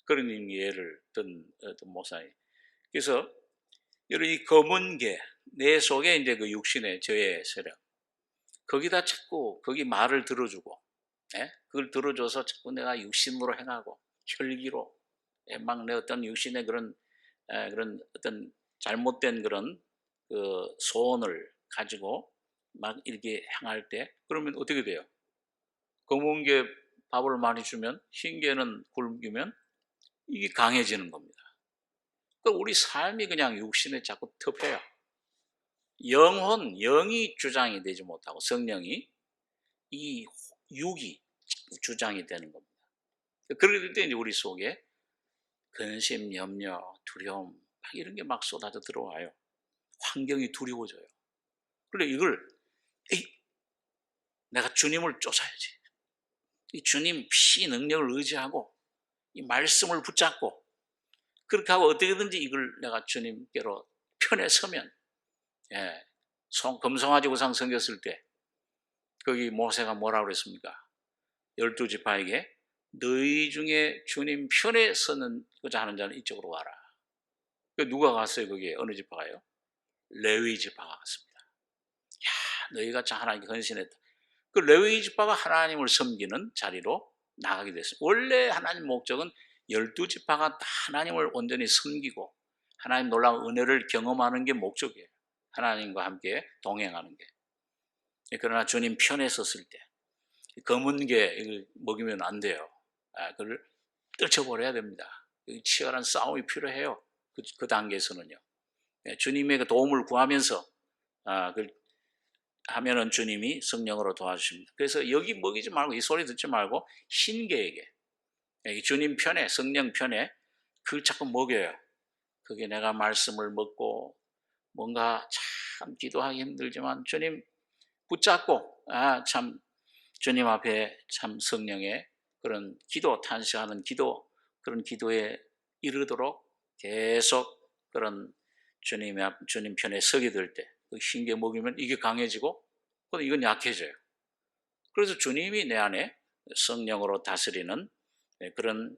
그런 예를 든 어떤 목사님. 그래서 이 검은개, 내 속에 이제 그 육신의 저의 세력, 거기다 자꾸 거기 말을 들어주고, 그걸 들어줘서 자꾸 내가 육신으로 행하고 혈기로 막 내 어떤 육신의 그런 어떤 잘못된 그런 그 소원을 가지고 막 이렇게 행할 때, 그러면 어떻게 돼요? 검은 게 밥을 많이 주면 흰 개는 굶기면 이게 강해지는 겁니다. 그러니까 우리 삶이 그냥 육신에 자꾸 덮여요. 영이 주장이 되지 못하고 성령이, 이 육이 주장이 되는 겁니다. 그럴 때 이제 우리 속에 근심, 염려, 두려움 막 이런 게 막 쏟아져 들어와요. 환경이 두려워져요. 그래 이걸 내가 주님을 쫓아야지. 이 주님 피 능력을 의지하고 이 말씀을 붙잡고 그렇게 하고 어떻게든지 이걸 내가 주님께로 편에 서면, 금송아지 우상 섬겼을 때 거기 모세가 뭐라고 그랬습니까? 12지파에게 너희 중에 주님 편에 서는고자 하는 자는 이쪽으로 와라. 누가 갔어요? 거기에 어느 지파가요? 레위 지파가 갔습니다. 너희가 자 하나님께 헌신했다. 그 레위 지파가 하나님을 섬기는 자리로 나가게 됐습니다. 원래 하나님 목적은 12지파가 다 하나님을 온전히 섬기고 하나님 놀라운 은혜를 경험하는 게 목적이에요. 하나님과 함께 동행하는 게. 그러나 주님 편에 섰을 때 검은 게 이걸 먹이면 안 돼요. 그걸 떨쳐버려야 됩니다. 치열한 싸움이 필요해요. 그 단계에서는요. 주님의 도움을 구하면서 그걸 하면은 주님이 성령으로 도와주십니다. 그래서 여기 먹이지 말고 이 소리 듣지 말고 신계에게 주님 편에 성령 편에 그걸 자꾸 먹여요. 그게 내가 말씀을 먹고 뭔가 참 기도하기 힘들지만 주님 붙잡고 참 주님 앞에 참 성령의 그런 기도 탄식하는 기도 그런 기도에 이르도록 계속 그런 주님 편에 서게 될 때 그 신계 먹이면 이게 강해지고 이건 약해져요. 그래서 주님이 내 안에 성령으로 다스리는 그런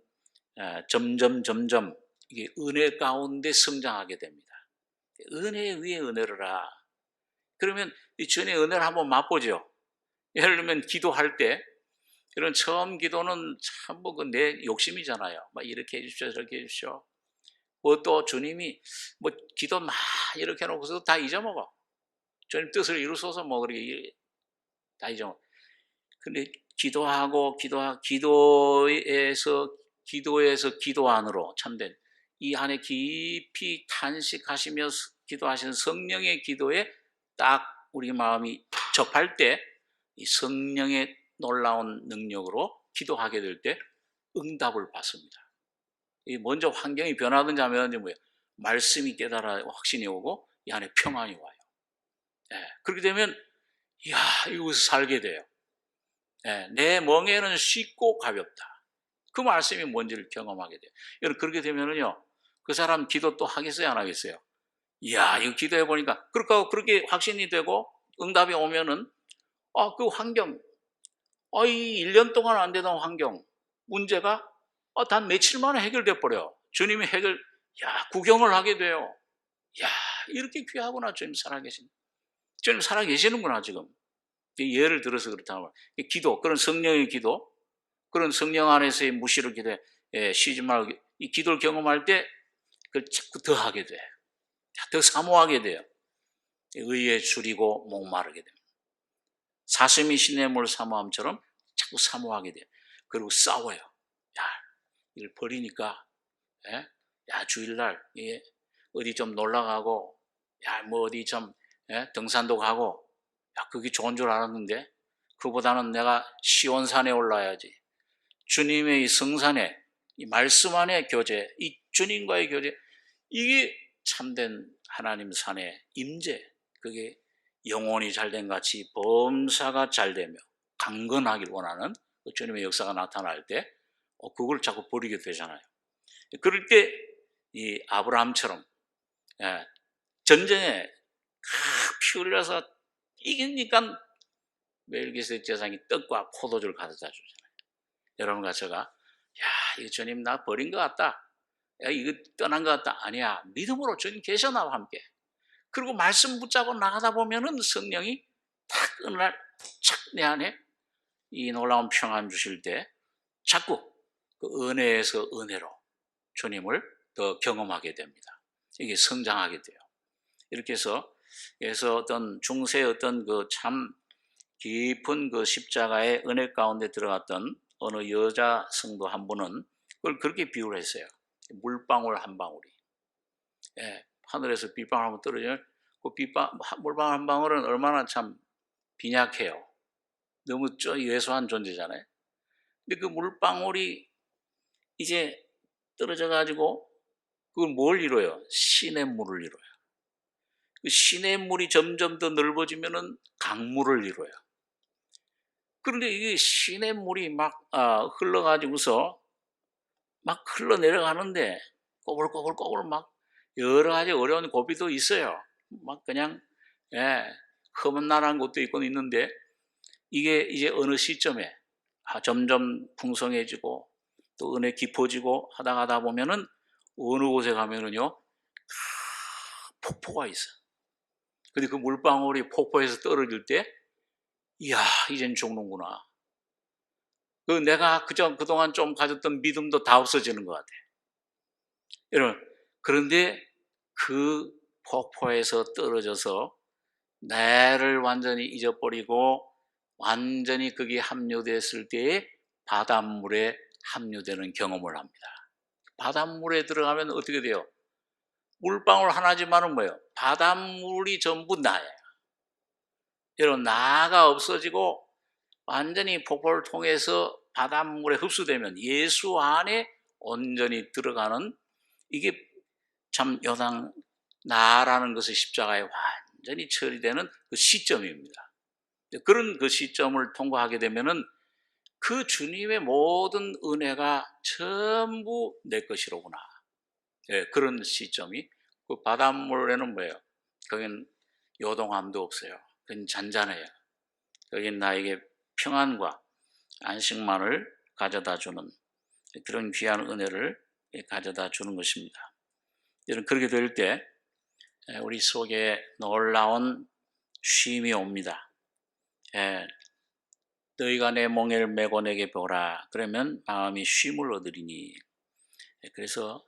점점 이게 은혜 가운데 성장하게 됩니다. 은혜 위에 은혜를 하. 그러면 이 주님의 은혜를 한번 맛보죠. 예를 들면 기도할 때 이런 처음 기도는 참 뭐 내 욕심이잖아요. 막 이렇게 해주십시오, 저렇게 해주십시오. 또 주님이 뭐 기도 막 이렇게 해놓고서 다 잊어먹어. 주님 뜻을 이루소서 뭐 그렇게 다 잊어먹어. 근데 기도에서 기도 안으로 참된 이 안에 깊이 탄식하시며 기도하시는 성령의 기도에 딱 우리 마음이 접할 때 이 성령의 놀라운 능력으로 기도하게 될 때 응답을 받습니다. 먼저 환경이 변하든지 하면 뭐예요? 말씀이 깨달아 확신이 오고 이 안에 평안이 와요. 그렇게 되면 이야 이곳에서 살게 돼요. 내 멍에는 쉽고 가볍다. 그 말씀이 뭔지를 경험하게 돼요. 여러분 그렇게 되면은요 그 사람 기도 또 하겠어요 안 하겠어요? 이야 이거 기도해 보니까 그렇게 확신이 되고 응답이 오면은 그 환경 이 1년 동안 안 되던 환경 문제가 단 며칠 만에 해결돼 버려. 주님이 구경을 하게 돼요. 야 이렇게 귀하구나 주님 살아계신. 주님 살아계시는구나 지금. 예를 들어서 그렇다면 기도 그런 성령의 기도 그런 성령 안에서의 무시를 기도해 쉬지 말고 이 기도를 경험할 때 그걸 자꾸 더 하게 돼. 더 사모하게 돼요. 의에 줄이고 목마르게 됩니다. 사슴이 시냇물 사모함처럼 자꾸 사모하게 돼요. 그리고 싸워요. 이걸 버리니까 주일날 어디 좀 놀러 가고 뭐 어디 좀 등산도 가고 그게 좋은 줄 알았는데 그보다는 내가 시온산에 올라야지. 주님의 이 성산에 이 말씀 안의 교제, 이 주님과의 교제 이게 참된 하나님 산의 임재. 그게 영혼이 잘된 같이 범사가 잘되며 강건하길 원하는 주님의 역사가 나타날 때 그걸 자꾸 버리게 되잖아요. 그럴 때 이 아브라함처럼 전쟁에 피 흘려서 이기니까 멜기세덱 제사장이 떡과 포도주를 가져다 주잖아요. 여러분과 제가 이거 주님 나 버린 것 같다. 이거 떠난 것 같다. 아니야. 믿음으로 주님 계셔 나와 함께. 그리고 말씀 붙잡고 나가다 보면은 성령이 탁 어느 날 착 내 안에 이 놀라운 평안 주실 때 자꾸 그 은혜에서 은혜로 주님을 더 경험하게 됩니다. 이게 성장하게 돼요. 이렇게 해서 어떤 중세의 어떤 그 참 깊은 그 십자가의 은혜 가운데 들어갔던 어느 여자 성도 한 분은 그걸 그렇게 비유를 했어요. 물방울 한 방울이. 하늘에서 빗방울 한번 떨어지면 그 물방울 한 방울은 얼마나 참 빈약해요. 너무 예소한 존재잖아요. 근데 그 물방울이 이제 떨어져 가지고 그걸 뭘 이뤄요? 시냇물을 이뤄요. 그 시냇물이 점점 더 넓어지면은 강물을 이뤄요. 그런데 이게 시냇물이 막 흘러가지고서 막 흘러내려가는데 꼬불꼬불 막 여러 가지 어려운 고비도 있어요. 막 그냥 험난한 곳도 있는데 이게 이제 어느 시점에 점점 풍성해지고 또 은혜 깊어지고 하다 보면은 어느 곳에 가면은요 폭포가 있어요. 근데 그 물방울이 폭포에서 떨어질 때, 이야, 이젠 죽는구나. 내가 그동안 좀 가졌던 믿음도 다 없어지는 것 같아. 여러분, 그런데 그 폭포에서 떨어져서 나를 완전히 잊어버리고 완전히 거기에 합류됐을 때에 바닷물에 합류되는 경험을 합니다. 바닷물에 들어가면 어떻게 돼요? 물방울 하나지만은 뭐예요? 바닷물이 전부 나예요. 여러분, 나가 없어지고 완전히 폭포를 통해서 바닷물에 흡수되면 예수 안에 온전히 들어가는, 이게 참 여당 나라는 것의 십자가에 완전히 처리되는 그 시점입니다. 그런 그 시점을 통과하게 되면은 그 주님의 모든 은혜가 전부 내 것이로구나. 예, 그런 시점이, 그 바닷물에는 뭐예요? 거긴 요동함도 없어요. 그건 잔잔해요. 거긴 나에게 평안과 안식만을 가져다 주는 그런 귀한 은혜를 가져다 주는 것입니다. 여러분, 그렇게 될 때 우리 속에 놀라운 쉼이 옵니다. 너희가 내 멍에를 메고 내게 보라. 그러면 마음이 쉼을 얻으리니. 그래서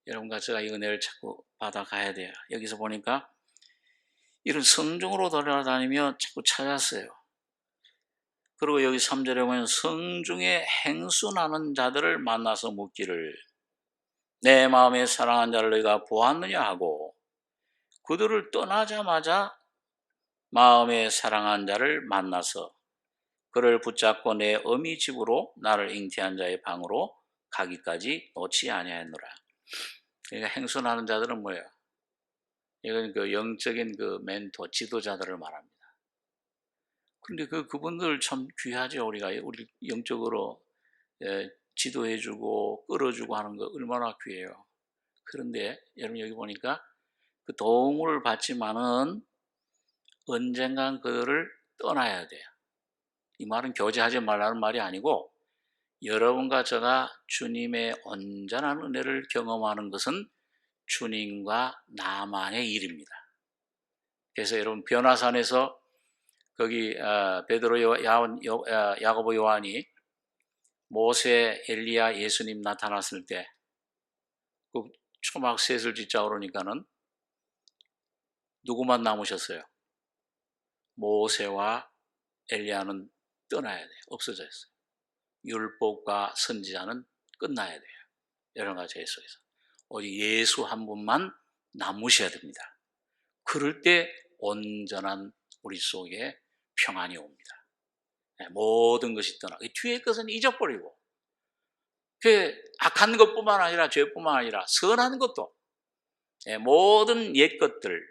여러분과 제가 이 은혜를 자꾸 받아가야 돼요. 여기서 보니까 이런 성중으로 돌아다니며 자꾸 찾았어요. 그리고 여기 3절에 보면 성중에 행순하는 자들을 만나서 묻기를 내 마음에 사랑한 자를 너희가 보았느냐 하고, 그들을 떠나자마자 마음에 사랑한 자를 만나서 그를 붙잡고 내 어미 집으로 나를 잉태한 자의 방으로 가기까지 놓지 아니하였노라. 그러니까 행순하는 자들은 뭐예요? 이건 그 영적인 그 멘토, 지도자들을 말합니다. 근데 그분들 참 귀하죠. 우리 영적으로 지도해주고 끌어주고 하는 거 얼마나 귀해요. 그런데 여러분, 여기 보니까 그 도움을 받지만은 언젠간 그들을 떠나야 돼요. 이 말은 교제하지 말라는 말이 아니고, 여러분과 제가 주님의 온전한 은혜를 경험하는 것은 주님과 나만의 일입니다. 그래서 여러분, 변화산에서 거기 베드로, 야고보, 요한이 모세, 엘리야, 예수님 나타났을 때 그 초막 셋을 짓자 그러니까는 누구만 남으셨어요? 모세와 엘리야는 떠나야 돼요. 없어져 있어요. 율법과 선지자는 끝나야 돼요. 여러 가지 속에서 오직 예수 한 분만 남으셔야 됩니다. 그럴 때 온전한 우리 속에 평안이 옵니다. 모든 것이 떠나, 뒤의 것은 잊어버리고, 그 악한 것뿐만 아니라 죄뿐만 아니라 선한 것도, 모든 옛 것들,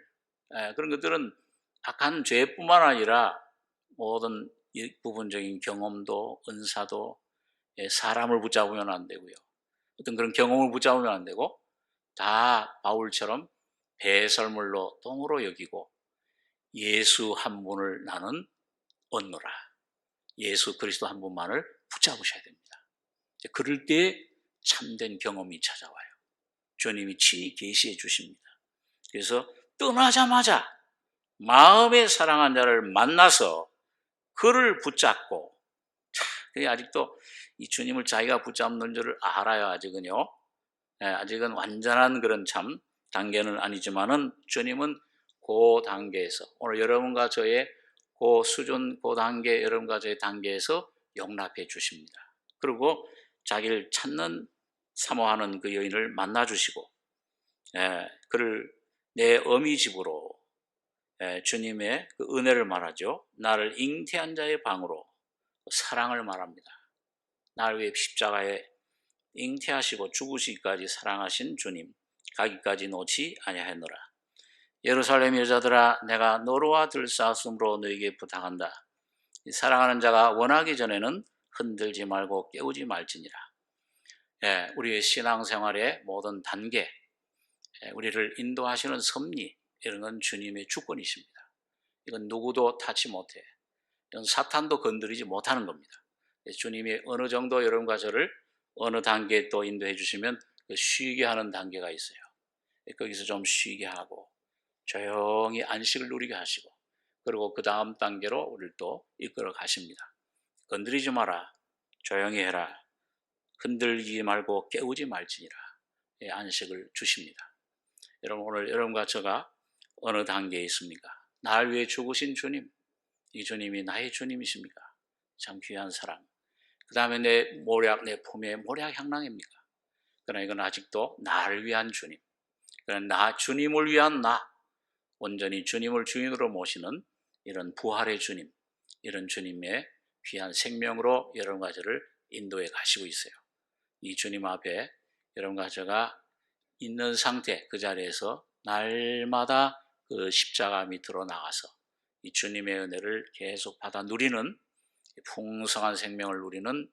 그런 것들은 악한 죄뿐만 아니라 모든 부분적인 경험도, 은사도, 사람을 붙잡으면 안 되고요. 어떤 그런 경험을 붙잡으면 안 되고, 다 바울처럼 배설물로 똥으로 여기고 예수 한 분을 나는 얻노라. 예수 그리스도 한 분만을 붙잡으셔야 됩니다. 그럴 때 참된 경험이 찾아와요. 주님이 친히 계시해 주십니다. 그래서 떠나자마자 마음에 사랑한 자를 만나서 그를 붙잡고, 아직도 이 주님을 자기가 붙잡는 줄을 알아요. 아직은요. 아직은 완전한 그런 참 단계는 아니지만은 주님은 그 단계에서, 오늘 여러분과 저의 그 수준, 그 단계, 여러분과 저의 단계에서 용납해 주십니다. 그리고 자기를 찾는, 사모하는 그 여인을 만나 주시고, 그를 내 어미 집으로, 주님의 그 은혜를 말하죠. 나를 잉태한 자의 방으로, 사랑을 말합니다. 나를 위해 십자가에 잉태하시고 죽으시기까지 사랑하신 주님, 가기까지 놓지 아니하였노라. 예루살렘 여자들아, 내가 너로와 들싸움으로 너에게 부탁한다. 사랑하는 자가 원하기 전에는 흔들지 말고 깨우지 말지니라. 우리의 신앙생활의 모든 단계, 우리를 인도하시는 섭리, 이런 건 주님의 주권이십니다. 이건 누구도 타치 못해. 이건 사탄도 건드리지 못하는 겁니다. 주님이 어느 정도 여러분과 저를 어느 단계에 또 인도해 주시면 쉬게 하는 단계가 있어요. 거기서 좀 쉬게 하고, 조용히 안식을 누리게 하시고, 그리고 그 다음 단계로 우리를 또 이끌어 가십니다. 건드리지 마라, 조용히 해라, 흔들지 말고 깨우지 말지니라, 안식을 주십니다. 여러분, 오늘 여러분과 제가 어느 단계에 있습니까? 날 위해 죽으신 주님, 이 주님이 나의 주님이십니까? 참 귀한 사랑. 그 다음에 내 모략, 내 품에 모략 향락입니까? 그러나 이건 아직도 나를 위한 주님, 그러나 주님을 위한 온전히 주님을 주인으로 모시는 이런 부활의 주님, 이런 주님의 귀한 생명으로 여러분과 저를 인도해 가시고 있어요. 이 주님 앞에 여러분과 제가 있는 상태, 그 자리에서 날마다 그 십자가 밑으로 나가서 이 주님의 은혜를 계속 받아 누리는, 풍성한 생명을 누리는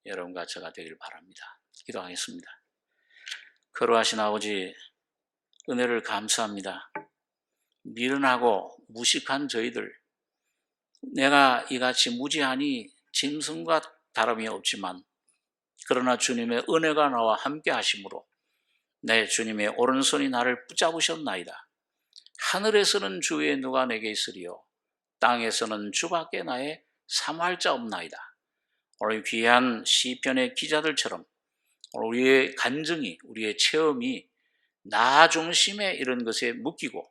여러분과 제가 되길 바랍니다. 기도하겠습니다. 거룩하신 아버지, 은혜를 감사합니다. 미련하고 무식한 저희들, 내가 이같이 무지하니 짐승과 다름이 없지만, 그러나 주님의 은혜가 나와 함께 하심으로 내 주님의 오른손이 나를 붙잡으셨나이다. 하늘에서는 주 외에 누가 내게 있으리요, 땅에서는 주밖에 나의 사모할 자 없나이다. 오늘 귀한 시편의 기자들처럼 우리의 간증이, 우리의 체험이 나 중심의 이런 것에 묶이고,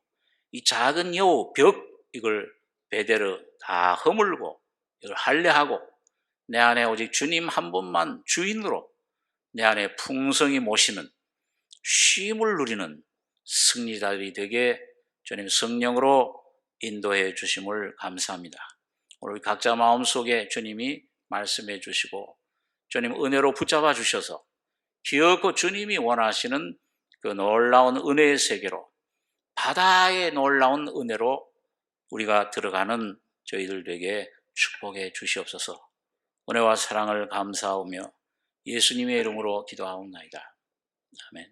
이 작은 여우, 벽, 이걸 베대로 다 허물고 이걸 할례하고 내 안에 오직 주님 한 분만 주인으로 내 안에 풍성히 모시는, 쉼을 누리는 승리자들이 되게 주님 성령으로 인도해 주심을 감사합니다. 오늘 각자 마음속에 주님이 말씀해 주시고 주님 은혜로 붙잡아 주셔서 기어코 주님이 원하시는 그 놀라운 은혜의 세계로, 바다의 놀라운 은혜로 우리가 들어가는 저희들 되게 축복해 주시옵소서. 은혜와 사랑을 감사하며 예수님의 이름으로 기도하옵나이다. 아멘.